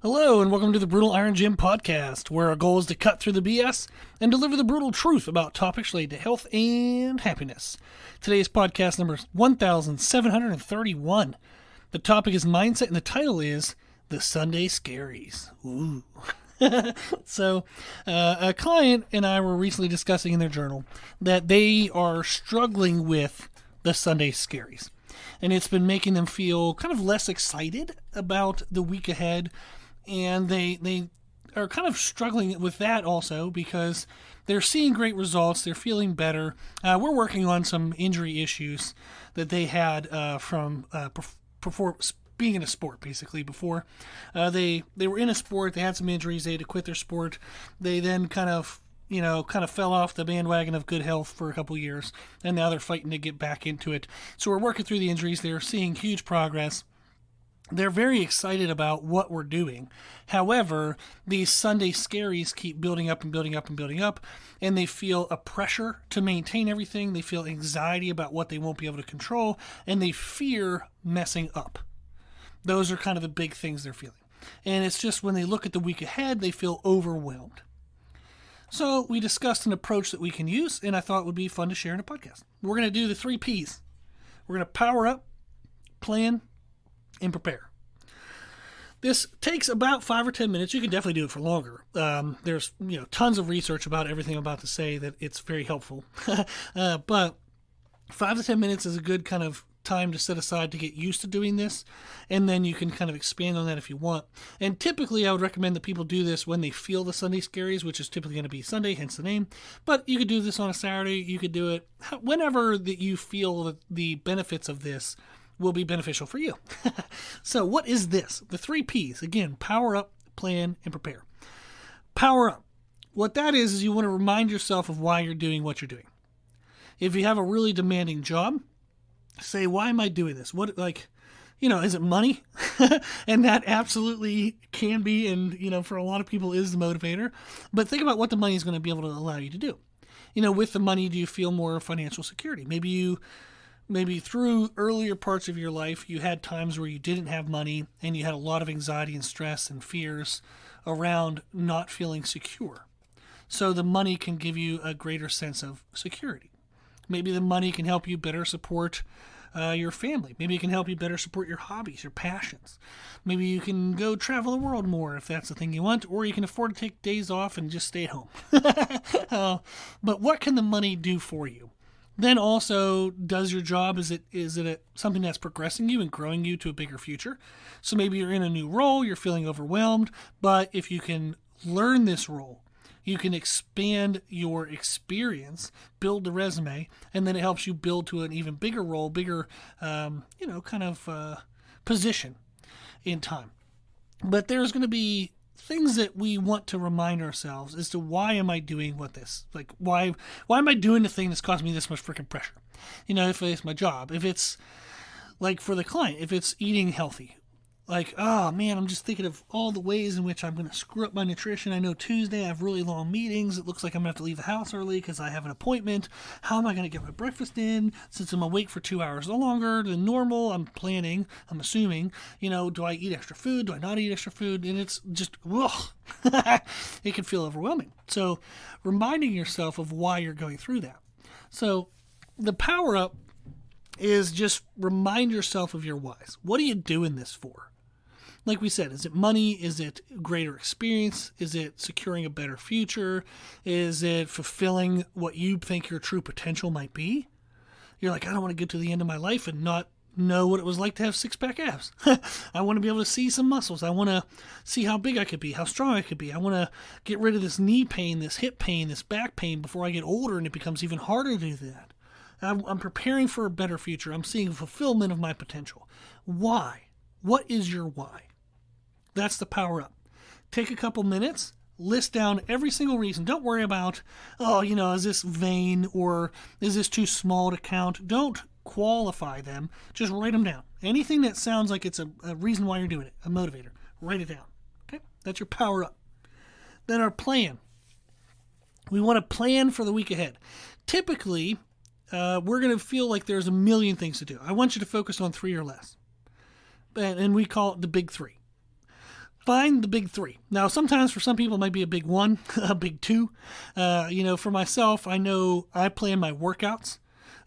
Hello, and welcome to the Brutal Iron Gym podcast, where our goal is to cut through the BS and deliver the brutal truth about topics related to health and happiness. Today's podcast number is 1731. The topic is mindset, and the title is The Sunday Scaries. Ooh. A client and I were recently discussing in their journal that they are struggling with the Sunday Scaries. And it's been making them feel kind of less excited about the week ahead. And they are kind of struggling with that also because they're seeing great results. They're feeling better. We're working on some injury issues that they had from being in a sport, basically. Before they were in a sport, they had some injuries. They had to quit their sport. They then kind of fell off the bandwagon of good health for a couple years, and now they're fighting to get back into it. So we're working through the injuries. They're seeing huge progress. They're very excited about what we're doing. However, these Sunday Scaries keep building up and building up and building up, and they feel a pressure to maintain everything. They feel anxiety about what they won't be able to control, and they fear messing up. Those are kind of the big things they're feeling. And it's just when they look at the week ahead, they feel overwhelmed. So we discussed an approach that we can use, and I thought would be fun to share in a podcast. We're going to do the 3 Ps. We're going to power up, plan, and prepare. This takes about 5 or 10 minutes. You can definitely do it for longer. There's tons of research about everything I'm about to say that it's very helpful. But 5 to 10 minutes is a good kind of time to set aside to get used to doing this, and then you can kind of expand on that if you want. And typically I would recommend that people do this when they feel the Sunday Scaries, which is typically going to be Sunday, hence the name. But you could do this on a Saturday. You could do it whenever that you feel that the benefits of this will be beneficial for you. So what is this? The 3 Ps. Again, power up, plan, and prepare. Power up. What that is you want to remind yourself of why you're doing what you're doing. If you have a really demanding job, say, why am I doing this? Is it money? And that absolutely can be, and, for a lot of people is the motivator. But think about what the money is going to be able to allow you to do. With the money, do you feel more financial security? Maybe through earlier parts of your life, you had times where you didn't have money and you had a lot of anxiety and stress and fears around not feeling secure. So the money can give you a greater sense of security. Maybe the money can help you better support your family. Maybe it can help you better support your hobbies, your passions. Maybe you can go travel the world more if that's the thing you want, or you can afford to take days off and just stay at home. But what can the money do for you? Then also, does your job, is it something that's progressing you and growing you to a bigger future? So maybe you're in a new role, you're feeling overwhelmed, but if you can learn this role, you can expand your experience, build the resume, and then it helps you build to an even bigger role, bigger, position in time. But there's going to be things that we want to remind ourselves as to why am I doing why am I doing the thing that's causing me this much freaking pressure? If it's my job, if it's like for the client, if it's eating healthy, oh man, I'm just thinking of all the ways in which I'm going to screw up my nutrition. I know Tuesday I have really long meetings. It looks like I'm going to have to leave the house early because I have an appointment. How am I going to get my breakfast in since I'm awake for 2 hours longer than normal? I'm assuming, do I eat extra food? Do I not eat extra food? And it's just, it can feel overwhelming. So reminding yourself of why you're going through that. So the power up is just remind yourself of your whys. What are you doing this for? Like we said, is it money? Is it greater experience? Is it securing a better future? Is it fulfilling what you think your true potential might be? You're like, I don't want to get to the end of my life and not know what it was like to have 6-pack abs. I want to be able to see some muscles. I want to see how big I could be, how strong I could be. I want to get rid of this knee pain, this hip pain, this back pain before I get older and it becomes even harder to do that. I'm preparing for a better future. I'm seeing fulfillment of my potential. Why? What is your why? That's the power up. Take a couple minutes, list down every single reason. Don't worry about, is this vain or is this too small to count? Don't qualify them. Just write them down. Anything that sounds like it's a reason why you're doing it, a motivator, write it down. Okay? That's your power up. Then our plan. We want to plan for the week ahead. Typically, we're going to feel like there's a million things to do. I want you to focus on 3 or less. And we call it the big 3. find the big three. Now, sometimes for some people it might be a big one, a big two. For myself, I know I plan my workouts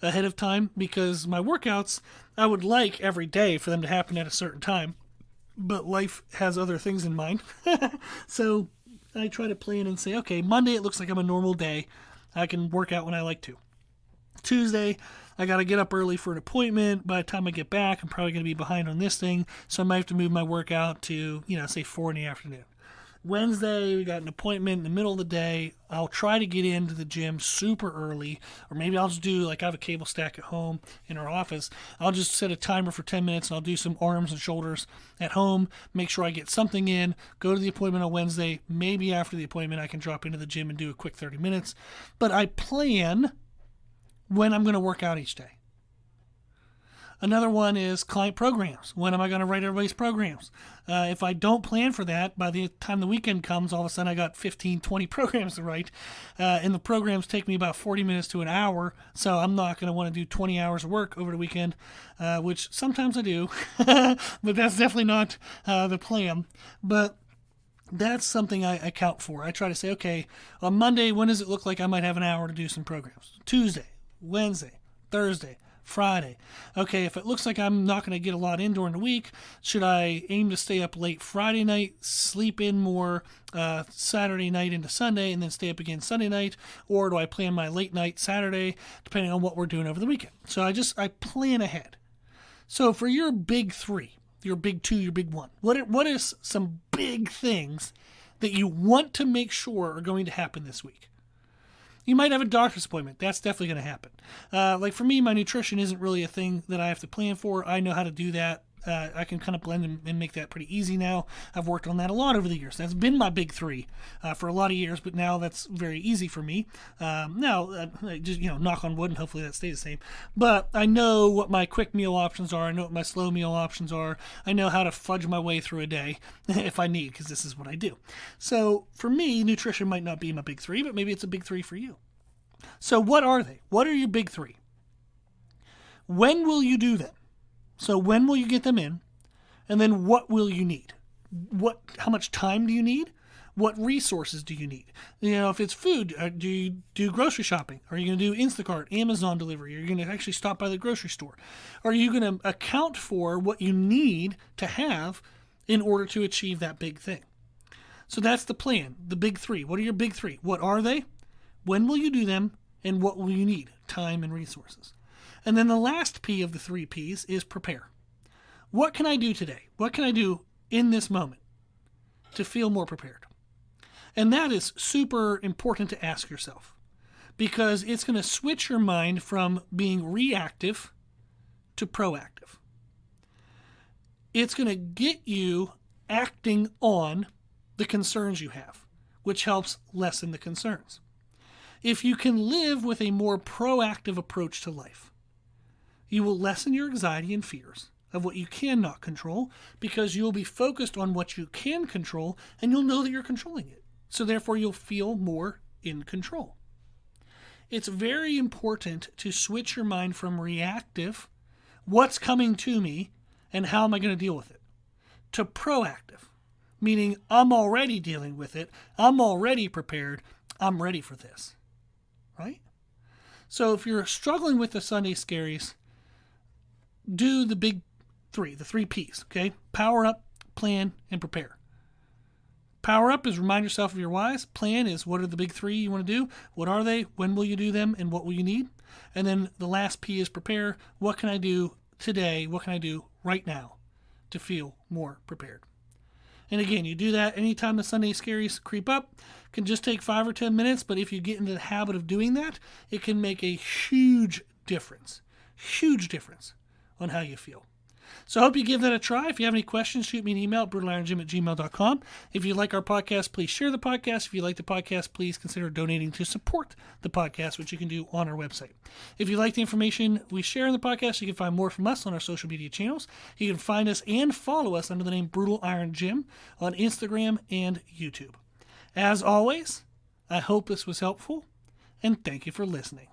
ahead of time because my workouts, I would like every day for them to happen at a certain time, but life has other things in mind. So I try to plan and say, okay, Monday it looks like I'm a normal day. I can work out when I like to. Tuesday, I got to get up early for an appointment. By the time I get back, I'm probably going to be behind on this thing, so I might have to move my workout to, say 4 in the afternoon. Wednesday, we got an appointment in the middle of the day. I'll try to get into the gym super early, or maybe I'll just do, I have a cable stack at home in our office. I'll just set a timer for 10 minutes, and I'll do some arms and shoulders at home, make sure I get something in, go to the appointment on Wednesday. Maybe after the appointment, I can drop into the gym and do a quick 30 minutes. But I plan when I'm going to work out each day. Another one is client programs. When am I going to write everybody's programs? If I don't plan for that, by the time the weekend comes, all of a sudden I got 15, 20 programs to write. And the programs take me about 40 minutes to an hour, so I'm not going to want to do 20 hours of work over the weekend, which sometimes I do, but that's definitely not the plan. But that's something I account for. I try to say, okay, on Monday, when does it look like I might have an hour to do some programs? Tuesday, Wednesday, Thursday, Friday. Okay, if it looks like I'm not going to get a lot in during the week, should I aim to stay up late Friday night, sleep in more Saturday night into Sunday, and then stay up again Sunday night? Or do I plan my late night Saturday, depending on what we're doing over the weekend? So I plan ahead. So for your big three, your big two, your big one, what is some big things that you want to make sure are going to happen this week? You might have a doctor's appointment. That's definitely going to happen. Like for me, my nutrition isn't really a thing that I have to plan for. I know how to do that. I can kind of blend and make that pretty easy now. I've worked on that a lot over the years. That's been my big three for a lot of years, but now that's very easy for me. Just knock on wood, and hopefully that stays the same. But I know what my quick meal options are. I know what my slow meal options are. I know how to fudge my way through a day if I need, because this is what I do. So for me, nutrition might not be my big three, but maybe it's a big three for you. So what are they? What are your big three? When will you do them? So when will you get them in? And then what will you need? How much time do you need? What resources do you need? If it's food, do you do grocery shopping? Are you going to do Instacart, Amazon delivery? Are you going to actually stop by the grocery store? Are you going to account for what you need to have in order to achieve that big thing? So that's the plan, the big three. What are your big three? What are they? When will you do them? And what will you need? Time and resources. And then the last P of the 3 Ps is prepare. What can I do today? What can I do in this moment to feel more prepared? And that is super important to ask yourself, because it's going to switch your mind from being reactive to proactive. It's going to get you acting on the concerns you have, which helps lessen the concerns. If you can live with a more proactive approach to life, you will lessen your anxiety and fears of what you cannot control, because you'll be focused on what you can control, and you'll know that you're controlling it. So therefore, you'll feel more in control. It's very important to switch your mind from reactive, what's coming to me and how am I going to deal with it, to proactive, meaning I'm already dealing with it, I'm already prepared, I'm ready for this, right? So if you're struggling with the Sunday Scaries, do the big three, the 3 Ps, okay? Power up, plan, and prepare. Power up is remind yourself of your whys. Plan is what are the big 3 you want to do? What are they? When will you do them? And what will you need? And then the last P is prepare. What can I do today? What can I do right now to feel more prepared? And again, you do that anytime the Sunday Scaries creep up. It can just take 5 or 10 minutes, but if you get into the habit of doing that, it can make a huge difference on how you feel. So I hope you give that a try. If you have any questions, shoot me an email at brutalirongym@gmail.com. If you like our podcast, please share the podcast. If you like the podcast, please consider donating to support the podcast, which you can do on our website. If you like the information we share in the podcast, you can find more from us on our social media channels. You can find us and follow us under the name Brutal Iron Gym on Instagram and YouTube. As always, I hope this was helpful, and thank you for listening.